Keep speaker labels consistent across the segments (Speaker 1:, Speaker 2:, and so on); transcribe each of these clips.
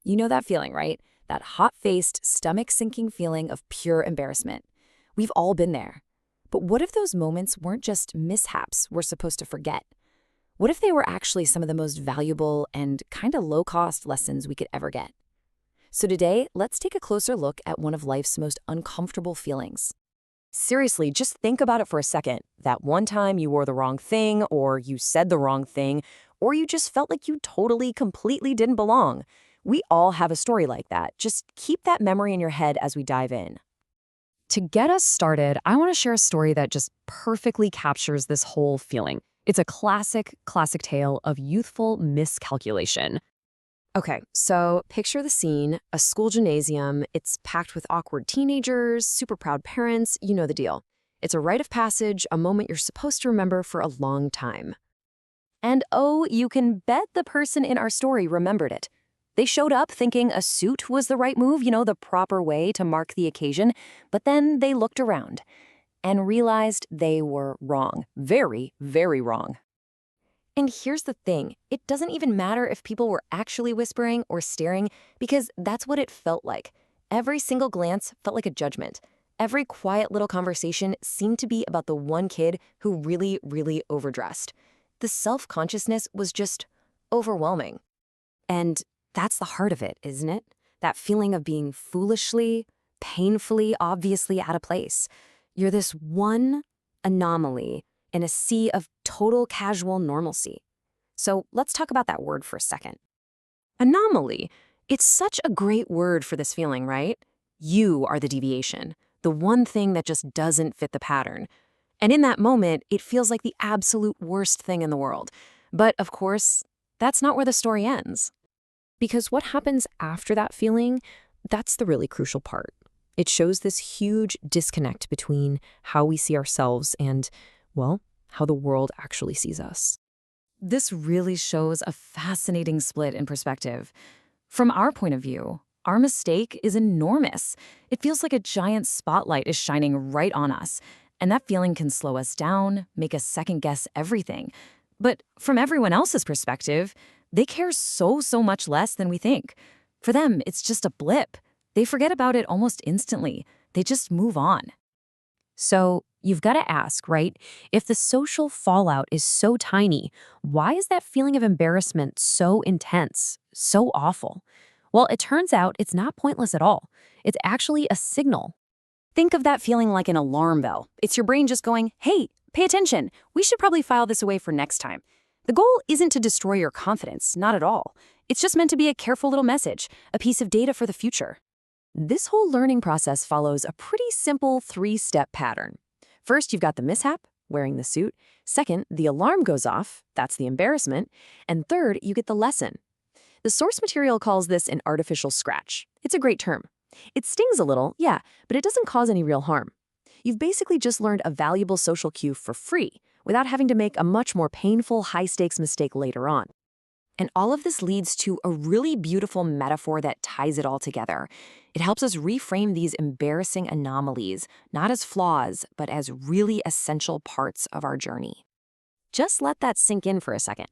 Speaker 1: You know that feeling, right? That hot-faced, stomach-sinking feeling of pure embarrassment. We've all been there. But what if those moments weren't just mishaps we're supposed to forget? What if they were actually some of the most valuable and kind of low-cost lessons we could ever get? So today, let's take a closer look at one of life's most uncomfortable feelings.
Speaker 2: Seriously, just think about it for a second. That one time you wore the wrong thing, or you said the wrong thing, or you just felt like you totally, completely didn't belong. We all have a story like that. Just keep that memory in your head as we dive in. To get us started, I want to share a story that just perfectly captures this whole feeling. It's a classic tale of youthful miscalculation. Okay, so picture the scene, a school gymnasium. It's packed with awkward teenagers, super proud parents, you know the deal. It's a rite of passage, a moment you're supposed to remember for a long time. And oh, you can bet the person in our story remembered it. They showed up thinking a suit was the right move, the proper way to mark the occasion, but then they looked around and realized they were wrong. Very, very wrong. And here's the thing, it doesn't even matter if people were actually whispering or staring, because that's what it felt like. Every single glance felt like a judgment. Every quiet little conversation seemed to be about the one kid who really, really overdressed. The self-consciousness was just overwhelming.
Speaker 1: And that's the heart of it, isn't it? That feeling of being foolishly, painfully, obviously out of place. You're this one anomaly in a sea of total casual normalcy. So let's talk about that word for a second.
Speaker 2: Anomaly. It's such a great word for this feeling, right? You are the deviation, the one thing that just doesn't fit the pattern. And in that moment, it feels like the absolute worst thing in the world. But of course, that's not where the story ends.
Speaker 1: Because what happens after that feeling, that's the really crucial part. It shows this huge disconnect between how we see ourselves and, well, how the world actually sees us.
Speaker 2: This really shows a fascinating split in perspective. From our point of view, our mistake is enormous. It feels like a giant spotlight is shining right on us, and that feeling can slow us down, make us second-guess everything. But from everyone else's perspective, they care so much less than we think. For them, it's just a blip. They forget about it almost instantly. They just move on.
Speaker 1: So you've got to ask, right? If the social fallout is so tiny, why is that feeling of embarrassment so intense, so awful? Well, it turns out it's not pointless at all. It's actually a signal.
Speaker 2: Think of that feeling like an alarm bell. It's your brain just going, hey, pay attention. We should probably file this away for next time. The goal isn't to destroy your confidence, not at all. It's just meant to be a careful little message, a piece of data for the future. This whole learning process follows a pretty simple 3-step pattern. First, you've got the mishap, wearing the suit. Second, the alarm goes off, that's the embarrassment. And third, you get the lesson. The source material calls this an artificial scratch. It's a great term. It stings a little, yeah, but it doesn't cause any real harm. You've basically just learned a valuable social cue for free, without having to make a much more painful, high-stakes mistake later on. And all of this leads to a really beautiful metaphor that ties it all together. It helps us reframe these embarrassing anomalies, not as flaws, but as really essential parts of our journey. Just let that sink in for a second.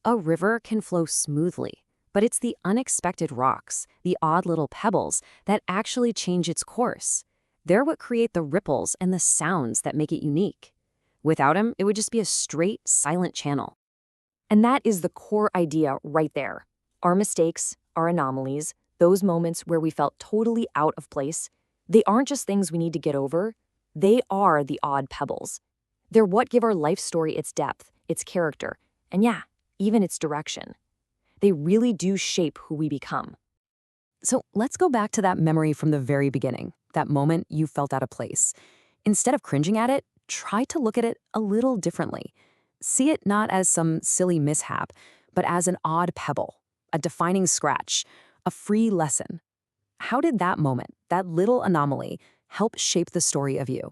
Speaker 2: A river can flow smoothly, but it's the unexpected rocks, the odd little pebbles, that actually change its course. They're what create the ripples and the sounds that make it unique. Without them, it would just be a straight, silent channel. And that is the core idea right there. Our mistakes, our anomalies, those moments where we felt totally out of place, they aren't just things we need to get over. They are the odd pebbles. They're what give our life story its depth, its character, and yeah, even its direction. They really do shape who we become. So let's go back to that memory from the very beginning, that moment you felt out of place. Instead of cringing at it, try to look at it a little differently. See it not as some silly mishap, but as an odd pebble, a defining scratch, a free lesson. How did that moment, that little anomaly, help shape the story of you?